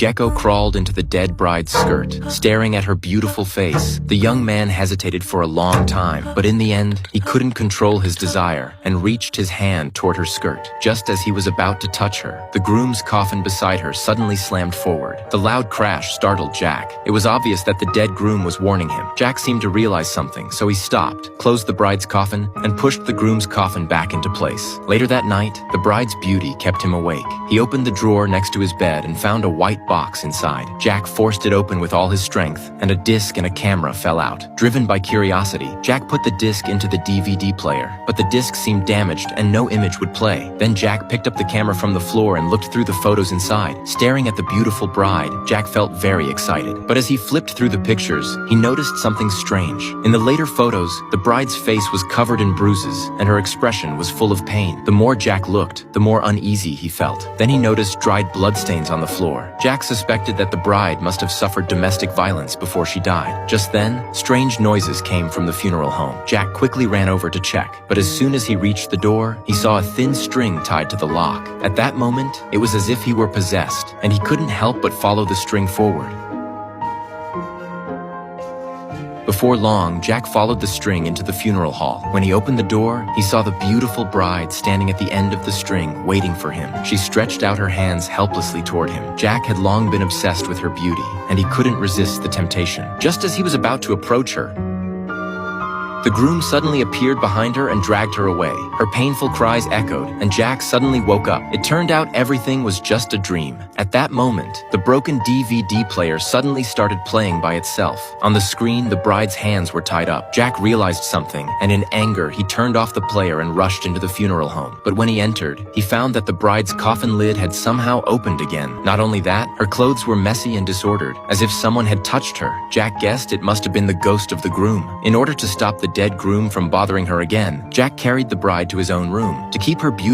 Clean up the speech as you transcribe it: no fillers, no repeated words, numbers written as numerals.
Gecko crawled into the dead bride's skirt, staring at her beautiful face. The young man hesitated for a long time, but in the end, he couldn't control his desire and reached his hand toward her skirt. Just as he was about to touch her, the groom's coffin beside her suddenly slammed forward. The loud crash startled Jack. It was obvious that the dead groom was warning him. Jack seemed to realize something, so he stopped, closed the bride's coffin, and pushed the groom's coffin back into place. Later that night, the bride's beauty kept him awake. He opened the drawer next to his bed and found a white box inside. Jack forced it open with all his strength, and a disc and a camera fell out. Driven by curiosity, Jack put the disc into the DVD player, but the disc seemed damaged and no image would play. Then Jack picked up the camera from the floor and looked through the photos inside. Staring at the beautiful bride, Jack felt very excited. But as he flipped through the pictures, he noticed something strange. In the later photos, the bride's face was covered in bruises, and her expression was full of pain. The more Jack looked, the more uneasy he felt. Then he noticed dried bloodstains on the floor. Jack suspected that the bride must have suffered domestic violence before she died. Just then, strange noises came from the funeral home. Jack quickly ran over to check, but as soon as he reached the door, he saw a thin string tied to the lock. At that moment, it was as if he were possessed, and he couldn't help but follow the string forward. Before long, Jack followed the string into the funeral hall. When he opened the door, he saw the beautiful bride standing at the end of the string, waiting for him. She stretched out her hands helplessly toward him. Jack had long been obsessed with her beauty, and he couldn't resist the temptation. Just as he was about to approach her, the groom suddenly appeared behind her and dragged her away. Her painful cries echoed, and Jack suddenly woke up. It turned out everything was just a dream. At that moment, the broken DVD player suddenly started playing by itself. On the screen, the bride's hands were tied up. Jack realized something, and in anger, he turned off the player and rushed into the funeral home. But when he entered, he found that the bride's coffin lid had somehow opened again. Not only that, her clothes were messy and disordered, as if someone had touched her. Jack guessed it must have been the ghost of the groom. In order to stop the dead groom from bothering her again, Jack carried the bride to his own room. To keep her beauty